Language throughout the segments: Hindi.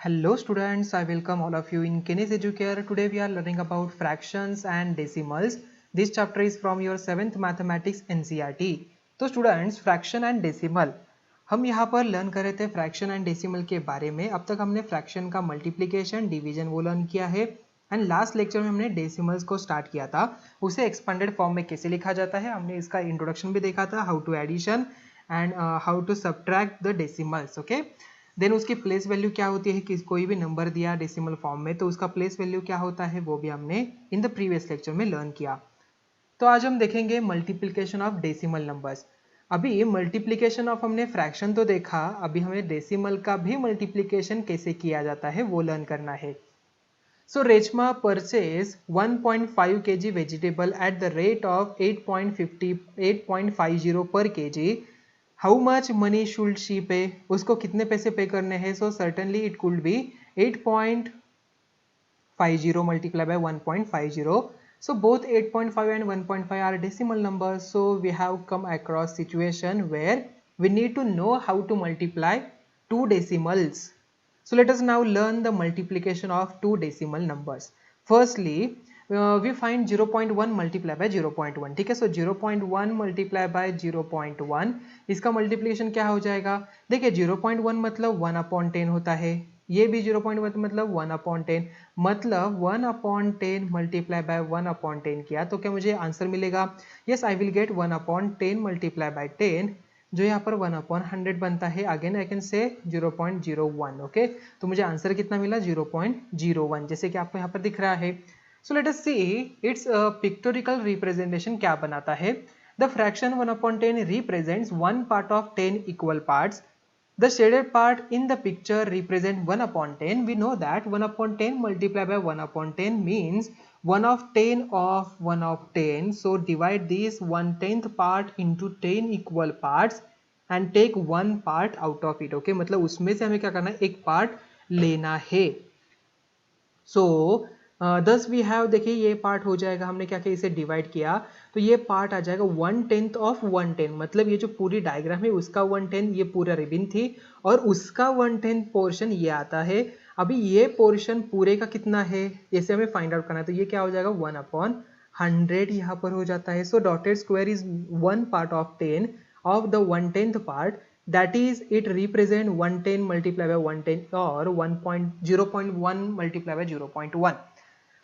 Hello students, I welcome all of you in Kenis Educare. Today we are learning about fractions and decimals. This chapter is from your 7th Mathematics NCERT. तो स्टूडेंट्स फ्रैक्शन एंड डेसिमल हम यहाँ पर लर्न कर रहे थे फ्रैक्शन एंड डेसिमल के बारे में. अब तक हमने फ्रैक्शन का मल्टीप्लिकेशन डिवीजन वो लर्न किया है एंड लास्ट लेक्चर में हमने डेसिमल्स को स्टार्ट किया था. उसे एक्सपेंडेड फॉर्म में कैसे लिखा जाता है हमने इसका इंट्रोडक्शन भी देखा था, how to addition and how to subtract the decimals. Okay, then उसकी प्लेस वैल्यू क्या होती है कि कोई भी नंबर दिया डेसिमल फॉर्म में तो उसका प्लेस वैल्यू क्या होता है वो भी हमने इन द प्रीवियस लेक्चर में लर्न किया. तो आज हम देखेंगे मल्टीप्लिकेशन ऑफ डेसिमल नंबर्स. अभी मल्टीप्लिकेशन ऑफ हमने फ्रैक्शन तो देखा, अभी हमें डेसिमल का भी मल्टीप्लिकेशन कैसे किया जाता है वो लर्न करना है. So Reshma purchased 1.5 kg vegetable at the rate of 8.50 per kg. How much money should she pay? उसको कितने पैसे पे करने हैं? So certainly it could be 8.50 multiplied by 1.50. So both 8.5 and 1.5 are decimal numbers. So we have come across situation where we need to know how to multiply two decimals. So let us now learn the multiplication of two decimal numbers. Firstly, we find 0.1 multiplied by 0.1. ठीक है, so 0.1 multiplied by 0.1 इसका मल्टीप्लिकेशन क्या हो जाएगा? देखिए 0.1 मतलब 1/10 होता है, ये भी 0.1 मतलब 1/10, मतलब 1/10 मल्टीप्लाई बाय 1/10 किया तो क्या मुझे आंसर मिलेगा? Yes, I will gate 1/10 multiply by 10 जो यहाँ पर 1/100 बनता है. Again I can say 0.01. Okay, तो मुझे आंसर कितना मिला? 0.01 जैसे कि आपको यहाँ पर दिख रहा है. सो let us see it's pictorial representation क्या बनाता है. The fraction 1/10 represents one part of 10 equal parts. The shaded part in the picture represent 1/10. We know that 1/10 multiplied by 1/10 means 1 of 10 of 1 of 10. So divide this 1/10th part into 10 equal parts and take one part out of it. Okay, मतलब उसमें से हमें क्या करना है? एक पार्ट लेना है. So दस वी हैव, देखिए ये पार्ट हो जाएगा, हमने क्या किया इसे डिवाइड किया तो ये पार्ट आ जाएगा 1/10 ऑफ 1/10. मतलब ये जो पूरी डायग्राम है उसका 1/10 ये पूरा रिबिन थी और उसका 1/10 पोर्शन ये आता है. अभी ये पोर्शन पूरे का कितना है इसे हमें फाइंड आउट करना है, तो ये क्या हो जाएगा? 1/100 यहाँ पर हो जाता है. So dotted square is one part of 10 of the 1/10th part, that is it represent 1/10 multiplied by 1/10 or 0.1 multiplied by 0.1.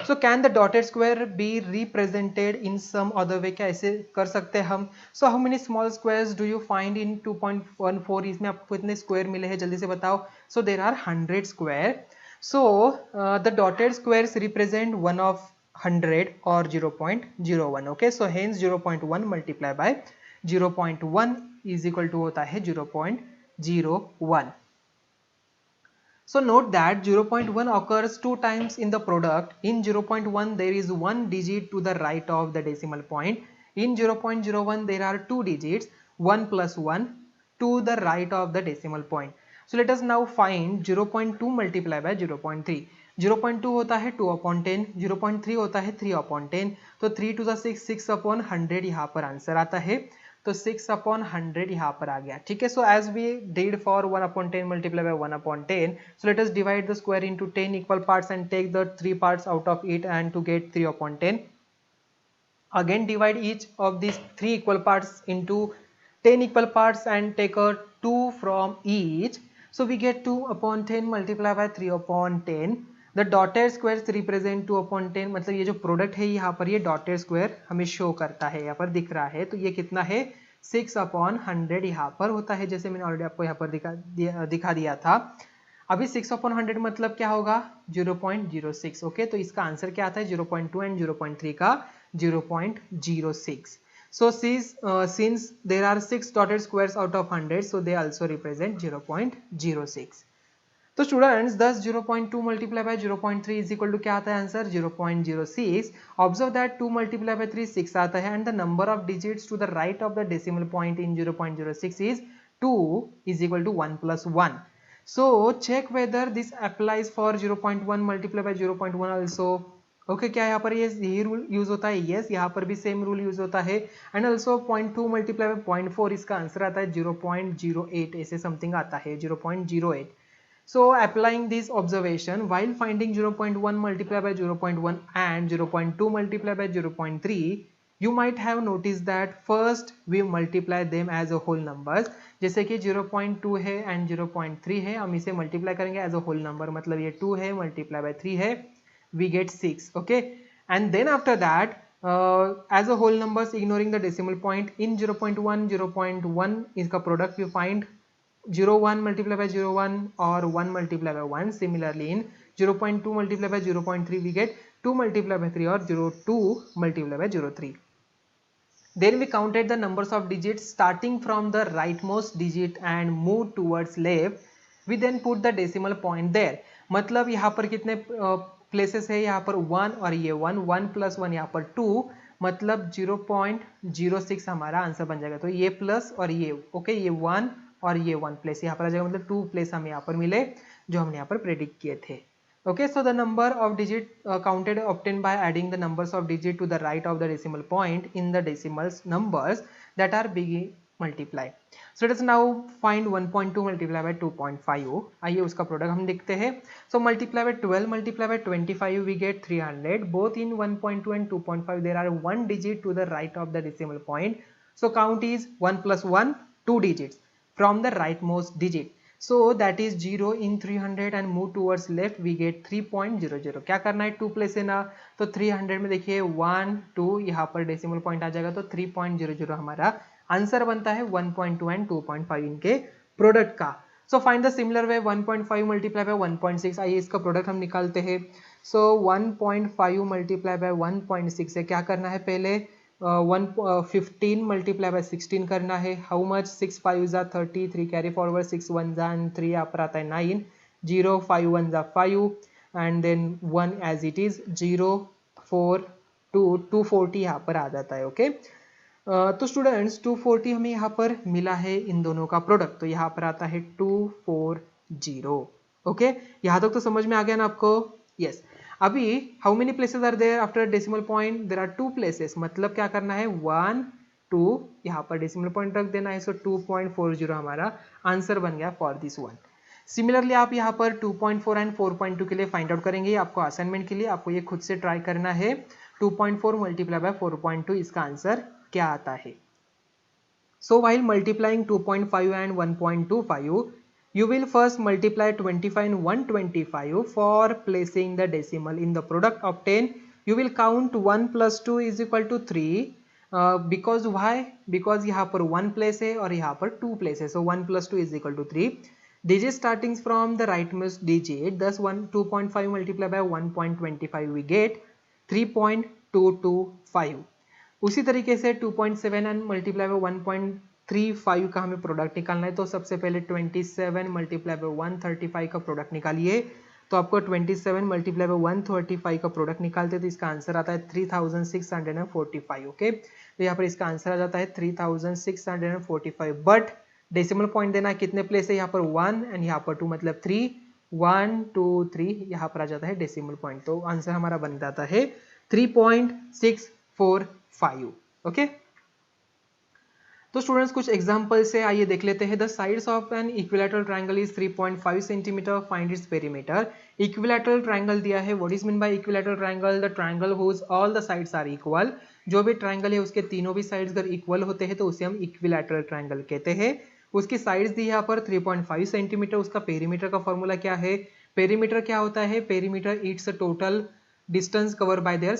So can the dotted square be represented in some other way? क्या ऐसे कर सकते हैं हम? So how many small squares do you find in 2.14? इसमें आपको कितने स्क्वायर मिले हैं जल्दी से बताओ. So there are 100 square. So the dotted squares represent 1 of 100 or 0.01. Okay, so hence 0.1 multiplied by 0.1 is equal to होता है 0.01. So note that 0.1 occurs two times in the product. In 0.1 there is one digit to the right of the decimal point. In 0.01 there are two digits, 1 plus 1 to the right of the decimal point. So let us now find 0.2 multiplied by 0.3. 0.2 होता है 2/10, 0.3 होता है 3/10, तो 3 to the 6, 6/100 यहाँ पर आंसर आता है. तो 6/100 यहाँ पर आ गया. ठीक है, so as we did for 1/10 multiply by 1/10, so let us divide the square into 10 equal parts and take the 3 parts out of it and to get 3/10. Again divide each of this 3 equal parts into 10 equal parts and take 2 from each. So we get 2/10 multiply by 3/10. The dotted square represent 2/10, मतलब ये जो प्रोडक्ट है यहाँ पर ये डॉटेड स्क्वायर हमें शो करता है, यहाँ पर दिख रहा है. तो ये कितना है? 6/100 यहाँ पर होता है, जैसे मैंने ऑलरेडी आपको यहाँ पर दिखा दिया था. अभी 6/100 मतलब क्या होगा? 0.06. ओके, तो इसका आंसर क्या आता है? 0.2 एंड 0.3 का 0.06. So since there are 6 dotted squares out of 100, so they also represent 0.06. तो students 10 0.2 multiply by 0.3 is equal to क्या आता है answer? 0.06. Observe that 2 multiply by 3 6 आता है and the number of digits to the right of the decimal point in 0.06 is 2 is equal to 1 plus 1. So check whether this applies for 0.1 multiplied by 0.1 also. Okay, क्या यहाँ पर यही रूल यूज होता है? यस, यहाँ पर भी सेम रूल यूज होता है. एंड ऑल्सो 0.2 मल्टीप्लाई बाय 0.4 इसका आंसर आता है 0.08, ऐसे समथिंग आता है 0.08. So applying this observation, while finding 0.1 multiplied by 0.1 and 0.2 multiplied by 0.3, you might have noticed that first we multiply them as a whole numbers. जैसे कि 0.2 है and 0.3 है, हम इसे multiply करेंगे as a whole number, मतलब ये 2 है multiply by 3 है, we get 6. Okay, and then after that as a whole numbers ignoring the decimal point, in 0.1 0.1 इसका product we find 0.1 multiplied by 0.1 or 1 multiplied by 1. Similarly in 0.2 multiplied by 0.3 we get 2 multiplied by 3 or 0.2 multiplied by 0.3. Then we counted the numbers of digits starting from the rightmost digit and moved towards left. We then put the decimal point there. मतलब यहाँ पर कितने places है, यहाँ पर 1 और ये 1, 1 plus 1 यहाँ पर 2, मतलब 0.06 हमारा आंसर बन जाएगा. तो ये प्लस और ये ओके, ये 1 और ये 1 प्लेस यहाँ पर आ जाएगा, मतलब 2 प्लेस हमें यहाँ पर मिले जो हमने यहाँ पर प्रेडिक्ट किए थे. Okay, so the number of digit counted obtained by adding the numbers of digit to the right of the decimal point in the decimal numbers that are being multiplied. So let us now find 1.2 multiplied by 2.5. आइए उसका प्रोडक्ट हम देखते हैं. So multiply by 12 multiply by 25 we get 300. Both in 1.2 and 2.5 there are one digit to the right of the decimal point. So count is 1 plus 1, 2 digits from the rightmost digit. So that is 0 in 300 and move towards left we get 3.00. क्या करना है, 2 प्लेस है ना, तो 300 में देखिए 1 2 यहाँ पर डेसिमल पॉइंट आ जाएगा, तो 3.00 हमारा आंसर बनता है 1.2 एंड 2.5 इनके प्रोडक्ट का. So find the similar way 1.5 multiply by 1.6. आइए इसका प्रोडक्ट हम निकालते हैं. सो 1.5 मल्टीप्लाई बाय 1.6 है, क्या करना है, पहले 15 मल्टीप्लाई बाय 16 करना है. हाउ मच, 6 5 जा 30, 3 कैरी फॉरवर्ड, 6 1 जा एंड 3 यहाँ पर आता है 9, 0 5 1 जा 5 and then 1 as it is 0 4 2 240 यहाँ पर आ जाता है. ओके तो स्टूडेंट्स 240 हमें यहाँ पर मिला है इन दोनों का प्रोडक्ट, तो यहाँ पर आता है 240. ओके यहाँ तक तो समझ में आ गया ना आपको? यस. अभी how many places are there after decimal point, there are 2 places, मतलब क्या करना है 1 2 यहाँ पर डेसिमल पॉइंट रख देना है. सो 2.40 हमारा आंसर बन गया फॉर दिस वन. सिमिलरली आप यहाँ पर 2.4 एंड 4.2 के लिए फाइंड आउट करेंगे. आपको असाइनमेंट के लिए आपको ये खुद से ट्राई करना है. 2.4 मल्टीप्लाई बाय 4.2 इसका आंसर क्या आता है. सो while multiplying 2.5 and 1.25 you will first multiply 25 and 125 for placing the decimal in the product obtained. You will count 1 plus 2 is equal to 3 because why, because यहाँ पर 1 place है और यहाँ पर 2 place है. So 1 plus 2 is equal to 3. Digit starting from the rightmost digit, thus 2.5 multiplied by 1.25 we get 3.225. उसी तरीके से 2.7 and multiply by 1.35 का हमें प्रोडक्ट निकालना है. तो सबसे पहले 27 मल्टीप्लाई बाय 135 का प्रोडक्ट निकालिए. तो आपको 27 मल्टीप्लाई बाय 135 का प्रोडक्ट निकालते तो इसका आंसर आता है 3645. ओके तो यहाँ पर इसका आंसर आ जाता है 3645. बट डेसिमल पॉइंट देना कितने प्लेस है, यहाँ पर 1 एंड यहाँ पर 2 मतलब 3 1 2 3 यहाँ पर आ जाता है डेसिमल पॉइंट. तो आंसर हमारा बन जाता है 3.645. ओके तो स्टूडेंट्स कुछ एग्जांपल से आइए देख लेते हैं. The sides of an equilateral triangle is 3.5 centimetre, find its perimeter. Equilateral triangle दिया है. What is mean by equilateral triangle, the triangle whose all the sides are equal. जो भी ट्रायंगल है उसके तीनों भी साइड्स अगर इक्वल होते हैं तो उसे हम इक्विलैटरल ट्रायंगल कहते हैं. उसकी साइड्स दी है यहाँ पर 3.5 सेंटीमीटर. उसका पेरीमीटर का फॉर्मूला क्या है, पेरीमीटर क्या होता है, perimeter it's total distance cover by there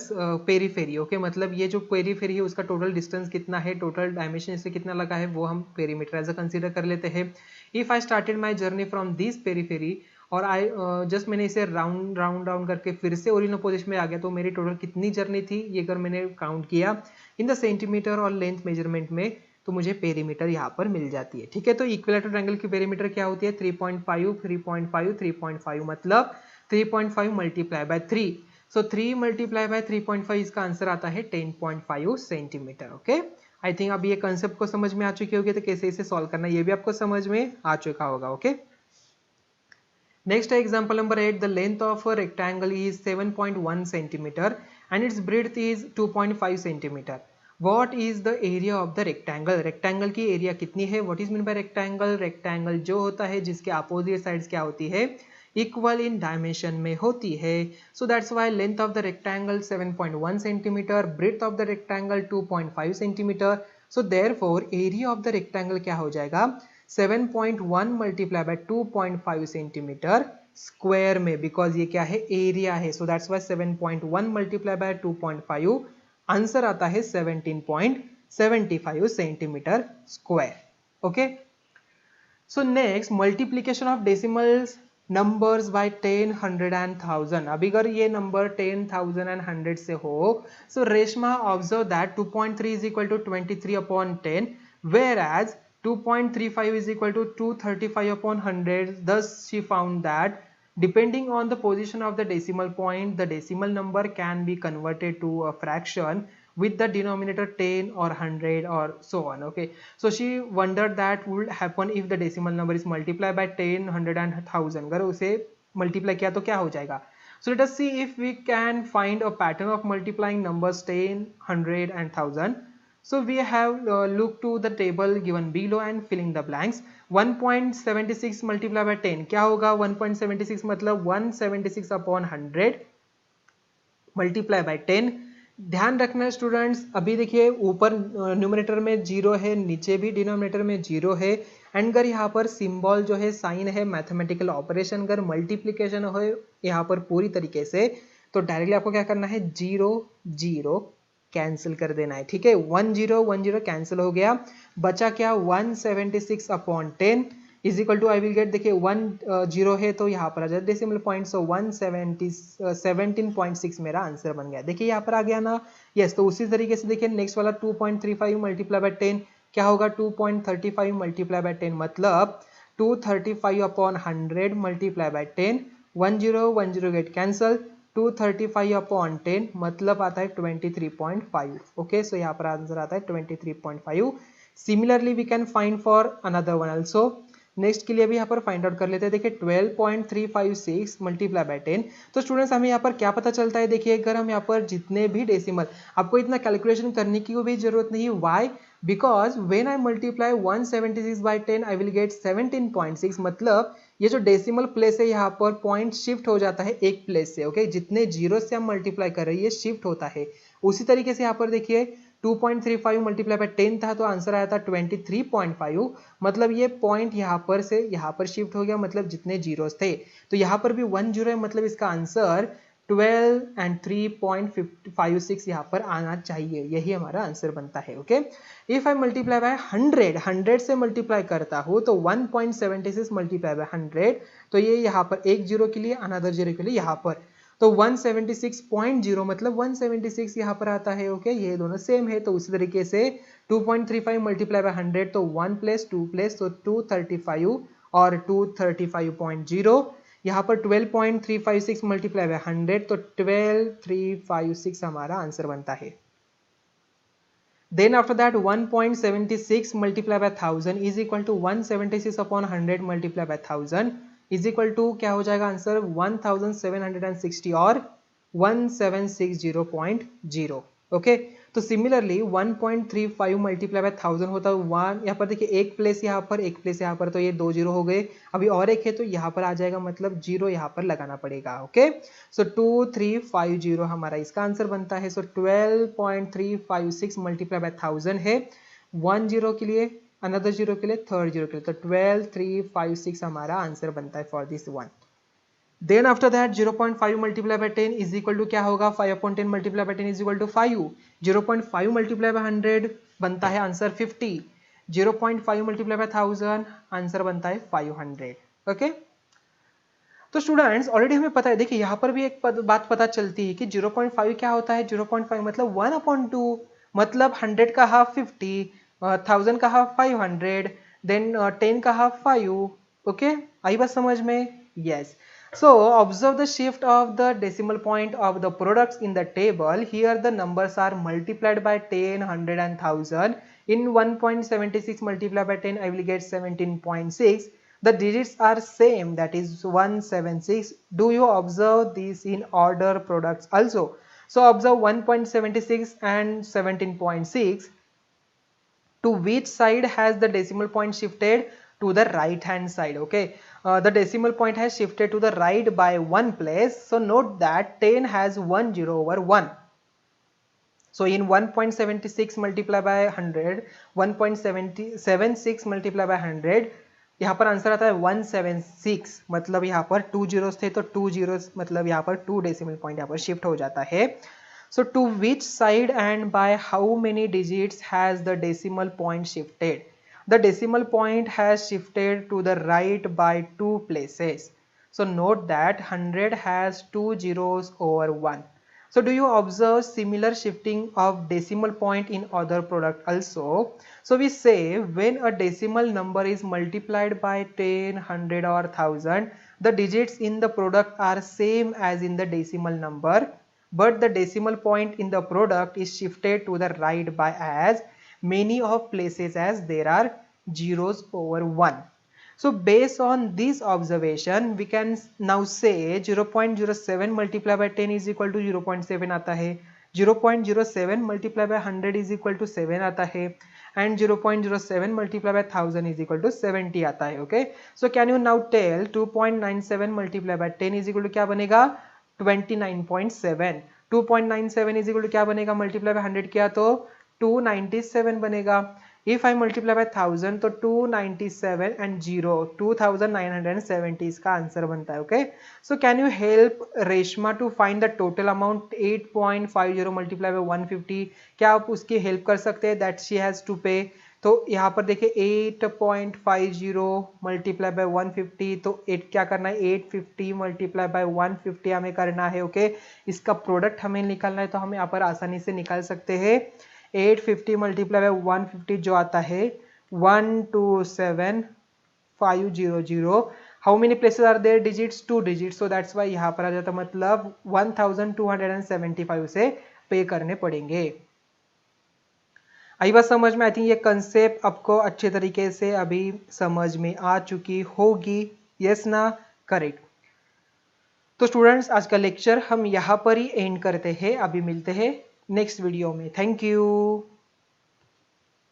periphery. Okay मतलब ये जो पेरीफेरी है उसका टोटल डिस्टेंस कितना है, टोटल डायमेंशन इससे कितना लगा है वो हम पेरीमीटर एज अ कंसीडर कर लेते हैं. If I started my journey from this periphery और आई जस्ट मैंने इसे राउंड डाउन करके फिर से ओरिजिनल पोजीशन में आ गया, तो मेरी टोटल कितनी जर्नी थी ये अगर मैंने काउंट किया इन द सेंटीमीटर और लेंथ मेजरमेंट में तो मुझे पेरीमीटर यहाँ पर मिल जाती है. ठीक है तो इक्विलैटरल ट्रायंगल की पेरीमीटर क्या होती है 3.5 3.5 3.5 मतलब 3.5 multiply by 3. So 3 multiply by 3.5 इसका आंसर आता है 10.5 सेंटीमीटर. ओके आई थिंक अब ये कंसेप्ट को समझ में आ चुकी होगी, तो कैसे इसे सॉल्व करना ये भी आपको समझ में आ चुका होगा. ओके नेक्स्ट है example number 8. The length of a rectangle is 7.1 centimetre and it's breadth is 2.5 centimetre. What is the area of the rectangle? Rectangle की एरिया कितनी है? What is meant by rectangle? Rectangle जो होता है जिसके अपोजिट साइड्स क्या होती है, इक्वल इन डायमेंशन में होती है. So that's why length of the rectangle 7.1 centimetre, breadth of the rectangle 2.5 centimetre. So therefore area of the rectangle क्या हो जाएगा, 7.1 मल्टीप्लाई बाय 2.5 सेंटीमीटर स्क्वायर में, बिकॉज ये क्या है, एरिया है. So that's why 7.1 multiply by 2.5, answer आता है 17.75 centimetre square. Okay, so next multiplication of decimals numbers by 10, 100 and 1000. अभी अगर ये नंबर 10, 1000 एंड 100 से हो, so Reshma observe that 2.3 is equal to 23/10, whereas 2.35 is equal to 235/100. Thus she found that depending on the position of the decimal point, the decimal number can be converted to a fraction with the denominator 10 or 100 or so on. Okay, so she wondered that would happen if the decimal number is multiplied by 10, 100 and 1000. अगर उसे multiply किया तो क्या हो जाएगा? So let us see if we can find a pattern of multiplying numbers 10, 100 and 1000. So we have looked to the table given below and filling the blanks. 1.76 multiplied by 10 क्या होगा? 1.76 मतलब 176/100 मल्टीप्लाई बाय 10. ध्यान रखना स्टूडेंट्स, अभी देखिए ऊपर न्यूमरेटर में 0 है, नीचे भी डिनोमिनेटर में 0 है. एंड अगर यहाँ पर सिंबल जो है साइन है, मैथमेटिकल ऑपरेशन अगर मल्टीप्लिकेशन हो यहाँ पर पूरी तरीके से, तो डायरेक्टली आपको क्या करना है, 0 0 कैंसिल कर देना है. ठीक है, 1 0 1 0 कैंसिल हो गया, बचा क्या, 176/10 is equal to, I will get, देखिए 1 0 है तो यहाँ पर आ जाए डेसिमल पॉइंट, सो 17.6 मेरा आंसर बन गया. देखिए यहाँ पर आ गया ना, यस. तो उसी तरीके से देखिए नेक्स्ट वाला 2.35 मल्टीप्लाई बाय 10 क्या होगा, 2.35 मल्टीप्लाई बाय 10 मतलब 235/100 मल्टीप्लाई बाय 10. 1 0 1 0 गेट कैंसल, 235/10 मतलब आता है 23.5. ओके, सो यहाँ पर आंसर आता है 23.5. Similarly we can find for another one also. Next के लिए भी यहाँ पर फाइंड आउट कर लेते हैं. देखिए 12.356 मल्टीप्लाई बाय 10. तो स्टूडेंट्स हमें यहाँ पर क्या पता चलता है, देखिए अगर हम यहाँ पर जितने भी डेसिमल, आपको इतना कैलकुलेशन करने की भी जरूरत नहीं. Why? Because when I multiply 176/10 I will get 17.6. मतलब ये जो डेसिमल प्लेस है यहाँ पर पॉइंट शिफ्ट हो जाता है एक प्लेस से. ओके, जितने जीरो से हम मल्टीप्लाई कर रहे हैं ये शिफ्ट होता है. उसी तरीके से यहाँ पर देखिए 2.35 मल्टीप्लाई बाय 10 था तो आंसर आया था 23.5. मतलब ये पॉइंट यहाँ पर से यहाँ पर शिफ्ट हो गया, मतलब जितने जीरोस थे. तो यहाँ पर भी 1 0 है, मतलब इसका आंसर 12 and 3.56 यहाँ पर आना चाहिए. यही हमारा आंसर बनता है. Okay, if I multiply by 100 से मल्टीप्लाई करता हूँ तो 1.76 मल्टीप्लाई बाय 100, तो ये यहाँ पर एक जीरो के लिए, अनदर जीरो के लिए यहाँ पर, तो 176.0 मतलब 176 यहाँ पर आता है. ओके, ये दोनों सेम है. तो उसी तरीके से 2.35 मल्टीप्लाई बाय 100 तो 1 प्लस 2 प्लस तो 235 और 235.0. यहाँ पर 12.356 मल्टीप्लाई बाय 100 तो 12356 हमारा आंसर बनता है. Then after that 1.76 multiplied by 1000 is equal to 176/100 multiplied by 1000 is equal to क्या हो जाएगा आंसर, 1760 और 1760.0. ओके, तो सिमिलरली 1.35 मल्टीप्लाई बाय 1000 होता है 1, यहाँ पर देखिए एक प्लेस यहाँ पर, एक प्लेस यहाँ पर, तो ये 2 जीरो हो गए. अभी और एक है तो यहाँ पर आ जाएगा, मतलब जीरो यहाँ पर लगाना पड़ेगा. ओके, सो 2350 हमारा इसका आंसर बनता है. सो 12.356 मल्टीप्लाई बाय 1000 है, 1 जीरो के लिए, अनदर जीरो के लिए, थर्ड जीरो के लिए, तो 12356 हमारा आंसर बनता है for this one. Then after that 0.5 multiply by 10 is equal to क्या होगा, 5/10 multiply by 10 is equal to 5. 0.5 multiply by 100 बनता है आंसर 50. 0.5 मल्टीप्लाई बाय 1000 आंसर बनता है 500. ओके, तो स्टूडेंट्स ऑलरेडी हमें पता है. देखिए यहाँ पर भी एक बात पता चलती है कि 0.5 क्या होता है. 0.5 मतलब 1/2, मतलब 100 का हाफ 50, 1000 का हाफ 500, देन 10 का हाफ 5. ओके, आई बात समझ में? Yes. So observe the shift of the decimal point of the products in the table. Here the numbers are multiplied by 10, 100 and 1000. In 1.76 multiplied by 10 I will get 17.6. The digits are same, that is 176. Do you observe these in order products also? So observe 1.76 and 17.6. To which side has the decimal point shifted? To the right hand side. Okay, the decimal point has shifted to the right by one place. So note that 10 has 1 0 over 1. So in 1.76 multiply by 100, 1.76 multiply by 100, यहाँ पर आंसर आता है 176, मतलब यहाँ पर 2 जीरोस थे तो 2 जीरोस मतलब यहाँ पर 2 डेसिमल पॉइंट यहाँ पर शिफ्ट हो जाता है. So to which side and by how many digits has the decimal point shifted? The decimal point has shifted to the right by 2 places. So note that 100 has 2 zeros over 1. So do you observe similar shifting of decimal point in other product also? So we say when a decimal number is multiplied by 10, 100 or 1000, the digits in the product are same as in the decimal number, but the decimal point in the product is shifted to the right by as many of places as there are zeros over 1. So based on this observation, we can now say 0.07 multiplied by 10 is equal to 0.7 आता है, 0.07 multiplied by 100 is equal to 7 आता है, and 0.07 multiplied by 1000 is equal to 70 आता है. Okay, so can you now tell 2.97 multiplied by 10 is equal to क्या बनेगा? 29.7. 2.97 is equal to क्या बनेगा? मल्टीप्लाई बाय 100 किया तो 297 बनेगा. If I multiply by 1000 तो 297 and 0 2970 इसका आंसर बनता है. Okay, so can you help Reshma to find the total amount 8.50 multiply by 150? क्या आप उसकी हेल्प कर सकते हैं? That she has to pay. तो यहाँ पर देखिए 8.50 मल्टीप्लाई बाय 150, तो 8 क्या करना है? 850 मल्टीप्लाई बाय 150 हमें करना है. ओके, इसका प्रोडक्ट हमें निकालना है तो हम यहाँ पर आसानी से निकाल सकते हैं. 850 मल्टीप्लाई बाय 150 जो आता है 127500. How many places are there digits? 2 digits. So that's why यहाँ पर आ जाता, मतलब 1275 से पे करने पड़ेंगे. आई बात समझ में? आई थिंक ये कंसेप्ट आपको अच्छे तरीके से अभी समझ में आ चुकी होगी. यस ना? करेक्ट. तो स्टूडेंट्स, आज का लेक्चर हम यहाँ पर ही एंड करते हैं. अभी मिलते हैं नेक्स्ट वीडियो में. Thank you.